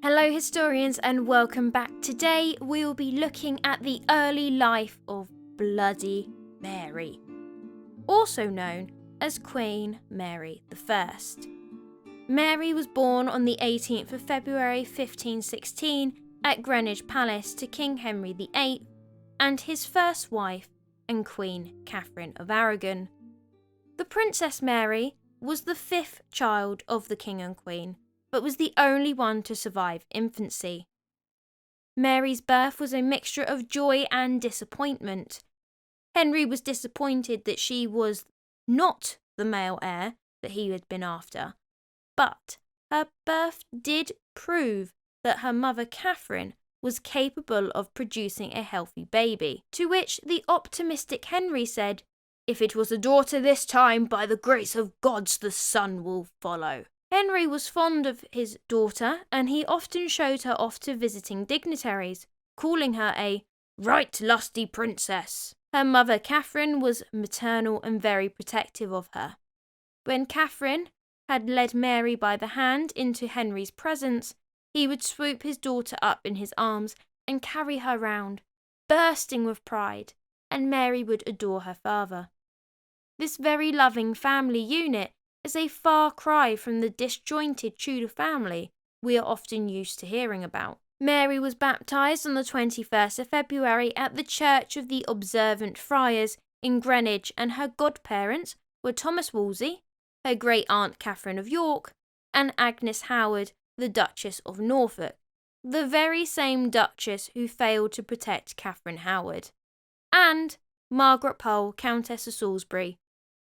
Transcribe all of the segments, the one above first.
Hello historians and welcome back. Today we will be looking at the early life of Bloody Mary, also known as Queen Mary I. Mary was born on the 18th of February 1516 at Greenwich Palace to King Henry VIII and his first wife and Queen Catherine of Aragon. The Princess Mary was the fifth child of the King and Queen, but was the only one to survive infancy. Mary's birth was a mixture of joy and disappointment. Henry was disappointed that she was not the male heir that he had been after, but her birth did prove that her mother Catherine was capable of producing a healthy baby, to which the optimistic Henry said, "If it was a daughter this time, by the grace of gods the son will follow." Henry was fond of his daughter, and he often showed her off to visiting dignitaries, calling her a right lusty princess. Her mother Catherine was maternal and very protective of her. When Catherine had led Mary by the hand into Henry's presence, he would swoop his daughter up in his arms and carry her round, bursting with pride, and Mary would adore her father. This very loving family unit is a far cry from the disjointed Tudor family we are often used to hearing about. Mary was baptised on the 21st of February at the Church of the Observant Friars in Greenwich, and her godparents were Thomas Wolsey, her great-aunt Catherine of York, and Agnes Howard, the Duchess of Norfolk, the very same Duchess who failed to protect Catherine Howard, and Margaret Pole, Countess of Salisbury,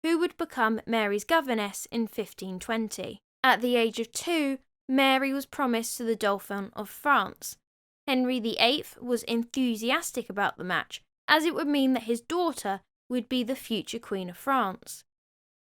who would become Mary's governess in 1520. At the age of 2, Mary was promised to the Dauphin of France. Henry VIII was enthusiastic about the match, as it would mean that his daughter would be the future Queen of France.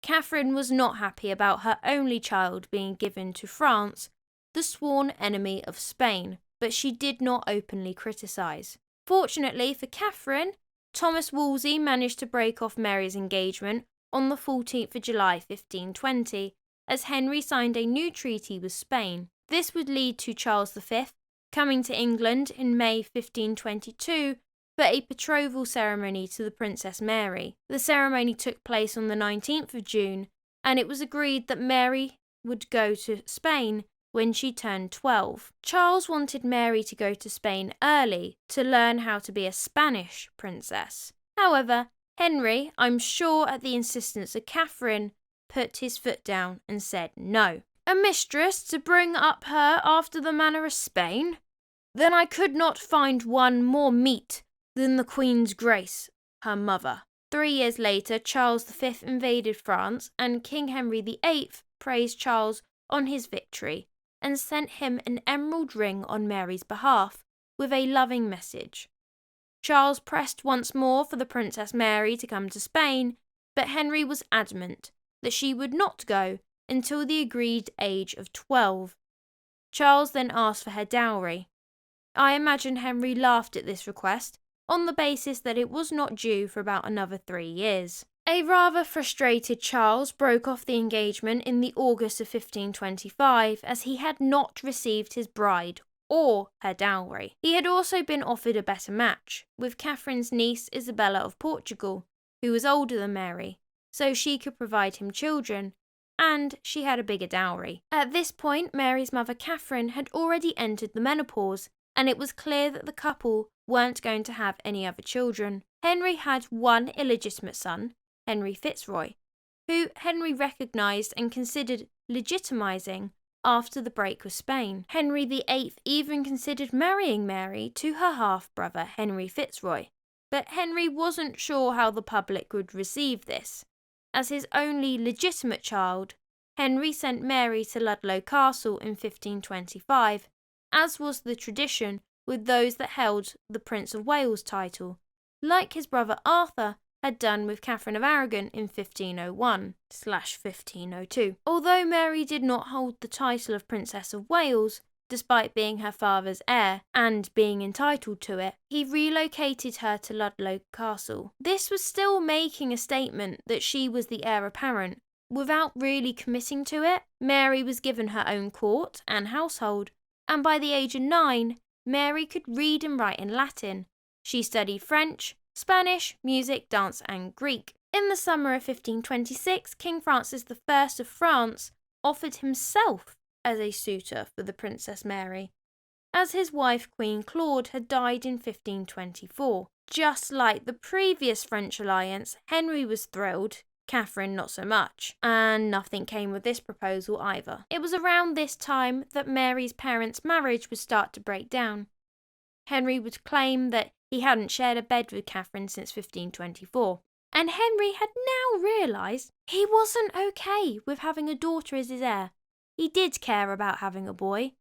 Catherine was not happy about her only child being given to France, the sworn enemy of Spain, but she did not openly criticise. Fortunately for Catherine, Thomas Wolsey managed to break off Mary's engagement on the 14th of July 1520, as Henry signed a new treaty with Spain. This would lead to Charles V coming to England in May 1522 for a betrothal ceremony to the Princess Mary. The ceremony took place on the 19th of June, and it was agreed that Mary would go to Spain when she turned 12. Charles wanted Mary to go to Spain early to learn how to be a Spanish princess. However, Henry, I'm sure at the insistence of Catherine, put his foot down and said no. A mistress to bring up her after the manner of Spain? Then I could not find one more meet than the Queen's Grace, her mother. 3 years later, Charles V invaded France, and King Henry VIII praised Charles on his victory and sent him an emerald ring on Mary's behalf with a loving message. Charles pressed once more for the Princess Mary to come to Spain, but Henry was adamant that she would not go until the agreed age of 12. Charles then asked for her dowry. I imagine Henry laughed at this request on the basis that it was not due for about another 3 years. A rather frustrated Charles broke off the engagement in the August of 1525, as he had not received his bride or her dowry. He had also been offered a better match, with Catherine's niece Isabella of Portugal, who was older than Mary, so she could provide him children, and she had a bigger dowry. At this point, Mary's mother Catherine had already entered the menopause, and it was clear that the couple weren't going to have any other children. Henry had one illegitimate son, Henry Fitzroy, who Henry recognised and considered legitimising after the break with Spain. Henry VIII even considered marrying Mary to her half-brother Henry Fitzroy, but Henry wasn't sure how the public would receive this. As his only legitimate child, Henry sent Mary to Ludlow Castle in 1525, as was the tradition with those that held the Prince of Wales title, like his brother Arthur had done with Catherine of Aragon in 1501/1502. Although Mary did not hold the title of Princess of Wales, despite being her father's heir and being entitled to it, he relocated her to Ludlow Castle. This was still making a statement that she was the heir apparent, without really committing to it. Mary was given her own court and household, and by the age of 9, Mary could read and write in Latin. She studied French, Spanish, music, dance and Greek. In the summer of 1526, King Francis I of France offered himself as a suitor for the Princess Mary, as his wife Queen Claude had died in 1524. Just like the previous French alliance, Henry was thrilled, Catherine not so much, and nothing came of this proposal either. It was around this time that Mary's parents' marriage would start to break down. Henry would claim that he hadn't shared a bed with Catherine since 1524, and Henry had now realised he wasn't okay with having a daughter as his heir. He did care about having a boy,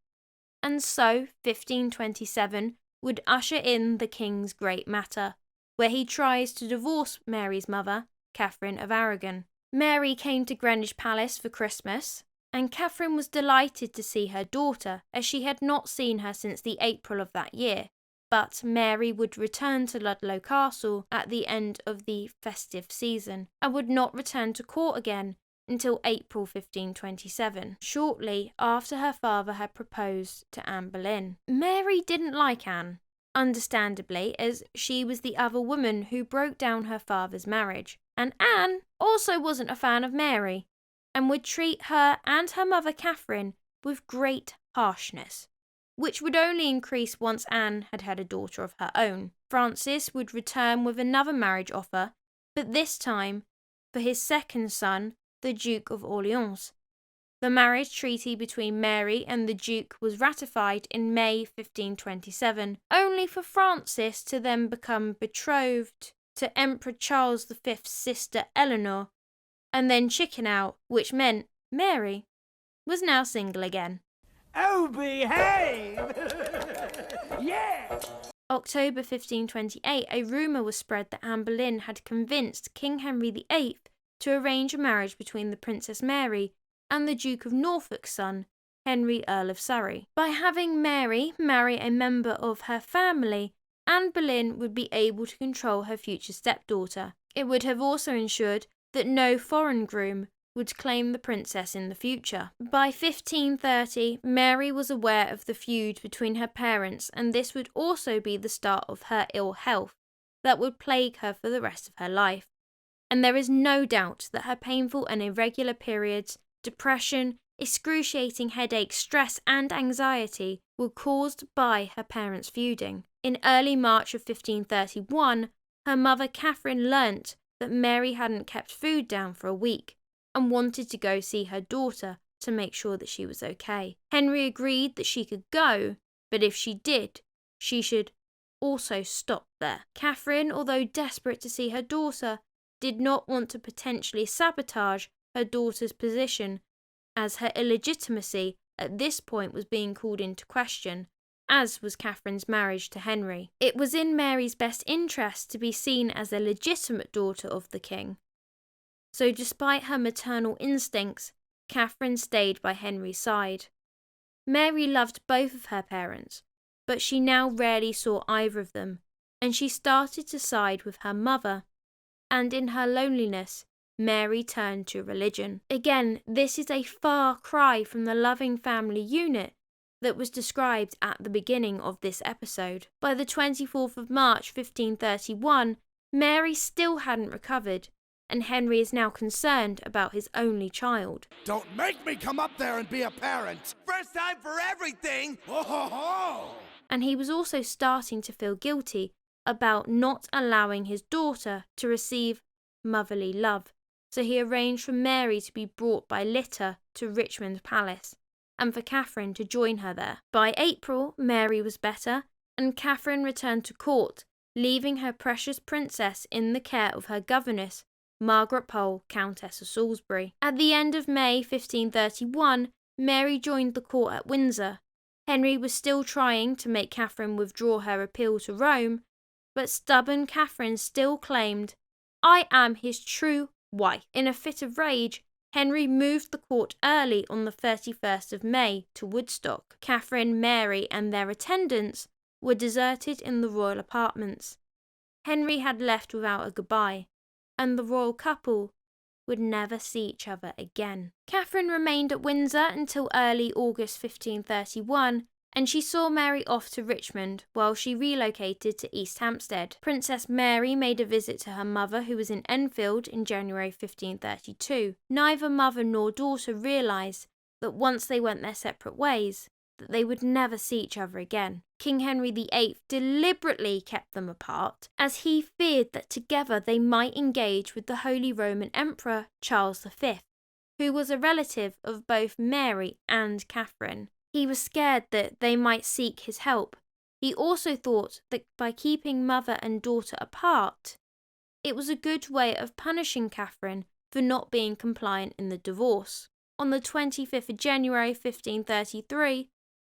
and so 1527 would usher in the king's great matter, where he tries to divorce Mary's mother, Catherine of Aragon. Mary came to Greenwich Palace for Christmas, and Catherine was delighted to see her daughter, as she had not seen her since the April of that year. But Mary would return to Ludlow Castle at the end of the festive season, and would not return to court again until April 1527, shortly after her father had proposed to Anne Boleyn. Mary didn't like Anne, understandably, as she was the other woman who broke down her father's marriage. And Anne also wasn't a fan of Mary, and would treat her and her mother Catherine with great harshness, which would only increase once Anne had had a daughter of her own. Francis would return with another marriage offer, but this time for his second son, the Duke of Orleans. The marriage treaty between Mary and the Duke was ratified in May 1527, only for Francis to then become betrothed to Emperor Charles V's sister Eleanor, and then chicken out, which meant Mary was now single again. Oh, behave! Yeah! October 1528, a rumour was spread that Anne Boleyn had convinced King Henry VIII to arrange a marriage between the Princess Mary and the Duke of Norfolk's son, Henry, Earl of Surrey. By having Mary marry a member of her family, Anne Boleyn would be able to control her future stepdaughter. It would have also ensured that no foreign groom would claim the princess in the future. By 1530, Mary was aware of the feud between her parents, and this would also be the start of her ill health that would plague her for the rest of her life. And there is no doubt that her painful and irregular periods, depression, excruciating headaches, stress and anxiety were caused by her parents' feuding. In early March of 1531, her mother Catherine learnt that Mary hadn't kept food down for a week and wanted to go see her daughter to make sure that she was okay. Henry agreed that she could go, but if she did, she should also stop there. Catherine, although desperate to see her daughter, did not want to potentially sabotage her daughter's position, as her illegitimacy at this point was being called into question, as was Catherine's marriage to Henry. It was in Mary's best interest to be seen as a legitimate daughter of the king. So despite her maternal instincts, Catherine stayed by Henry's side. Mary loved both of her parents, but she now rarely saw either of them, and she started to side with her mother. And in her loneliness, Mary turned to religion. Again, this is a far cry from the loving family unit that was described at the beginning of this episode. By the 24th of March 1531, Mary still hadn't recovered, and Henry is now concerned about his only child. Don't make me come up there and be a parent! First time for everything! Ho ho ho! And he was also starting to feel guilty about not allowing his daughter to receive motherly love, so he arranged for Mary to be brought by litter to Richmond Palace, and for Catherine to join her there. By April, Mary was better, and Catherine returned to court, leaving her precious princess in the care of her governess, Margaret Pole, Countess of Salisbury. At the end of May 1531, Mary joined the court at Windsor. Henry was still trying to make Catherine withdraw her appeal to Rome, but stubborn Catherine still claimed, "I am his true wife." In a fit of rage, Henry moved the court early on the 31st of May to Woodstock. Catherine, Mary and their attendants were deserted in the royal apartments. Henry had left without a goodbye, and the royal couple would never see each other again. Catherine remained at Windsor until early August 1531, and she saw Mary off to Richmond while she relocated to East Hampstead. Princess Mary made a visit to her mother, who was in Enfield, in January 1532. Neither mother nor daughter realised that once they went their separate ways, that they would never see each other again. King Henry VIII deliberately kept them apart, as he feared that together they might engage with the Holy Roman Emperor Charles V, who was a relative of both Mary and Catherine. He was scared that they might seek his help. He also thought that by keeping mother and daughter apart, it was a good way of punishing Catherine for not being compliant in the divorce. On the 25th of January 1533,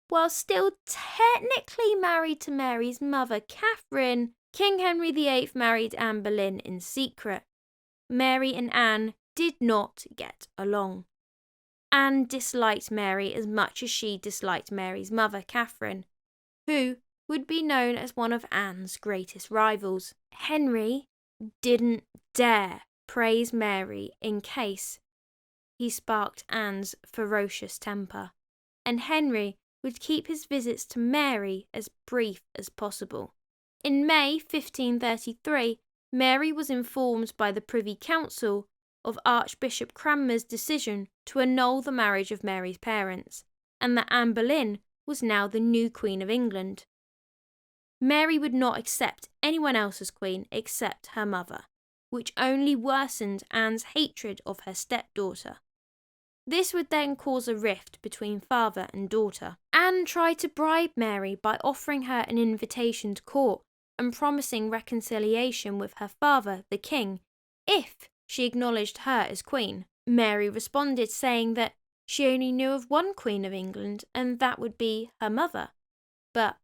while still technically married to Mary's mother, Catherine, King Henry VIII married Anne Boleyn in secret. Mary and Anne did not get along. Anne disliked Mary as much as she disliked Mary's mother, Catherine, who would be known as one of Anne's greatest rivals. Henry didn't dare praise Mary in case he sparked Anne's ferocious temper, and Henry would keep his visits to Mary as brief as possible. In May 1533, Mary was informed by the Privy Council of Archbishop Cranmer's decision to annul the marriage of Mary's parents, and that Anne Boleyn was now the new Queen of England. Mary would not accept anyone else as queen except her mother, which only worsened Anne's hatred of her stepdaughter. This would then cause a rift between father and daughter. Anne tried to bribe Mary by offering her an invitation to court and promising reconciliation with her father, the king, if she acknowledged her as queen. Mary responded saying that she only knew of one Queen of England, and that would be her mother. But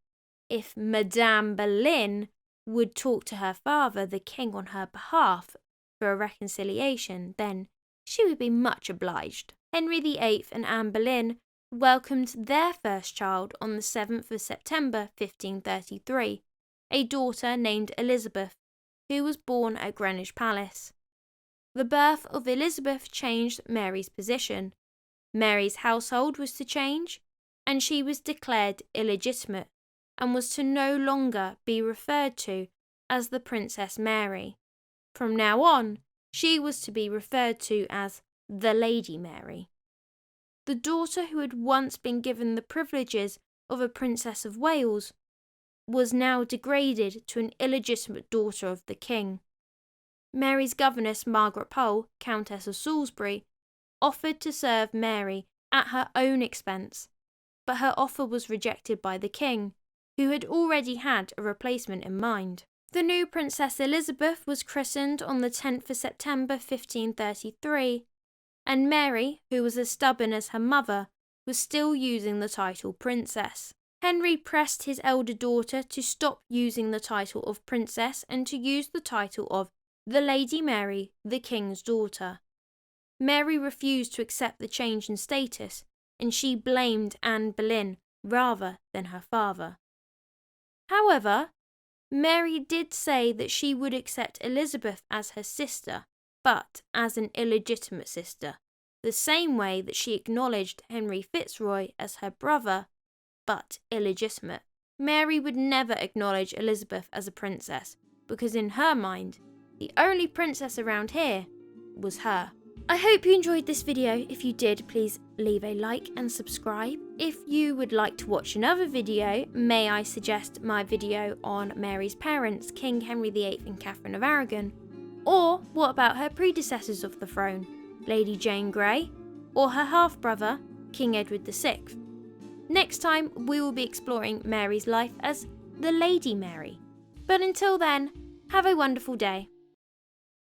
if Madame Boleyn would talk to her father, the king, on her behalf for a reconciliation, then she would be much obliged. Henry VIII and Anne Boleyn welcomed their first child on the 7th of September 1533, a daughter named Elizabeth, who was born at Greenwich Palace. The birth of Elizabeth changed Mary's position. Mary's household was to change, and she was declared illegitimate and was to no longer be referred to as the Princess Mary. From now on, she was to be referred to as the Lady Mary. The daughter who had once been given the privileges of a Princess of Wales was now degraded to an illegitimate daughter of the king. Mary's governess, Margaret, Countess of Salisbury, offered to serve Mary at her own expense, but her offer was rejected by the king, who had already had a replacement in mind. The new Princess Elizabeth was christened on the 10th of September 1533, and Mary, who was as stubborn as her mother, was still using the title princess. Henry pressed his elder daughter to stop using the title of princess and to use the title of the Lady Mary, the king's daughter. Mary refused to accept the change in status, and she blamed Anne Boleyn rather than her father. However, Mary did say that she would accept Elizabeth as her sister, but as an illegitimate sister, the same way that she acknowledged Henry Fitzroy as her brother, but illegitimate. Mary would never acknowledge Elizabeth as a princess, because in her mind, the only princess around here was her. I hope you enjoyed this video. If you did, please leave a like and subscribe. If you would like to watch another video, may I suggest my video on Mary's parents, King Henry VIII and Catherine of Aragon? Or what about her predecessors of the throne, Lady Jane Grey, or her half-brother, King Edward VI? Next time, we will be exploring Mary's life as the Lady Mary. But until then, have a wonderful day.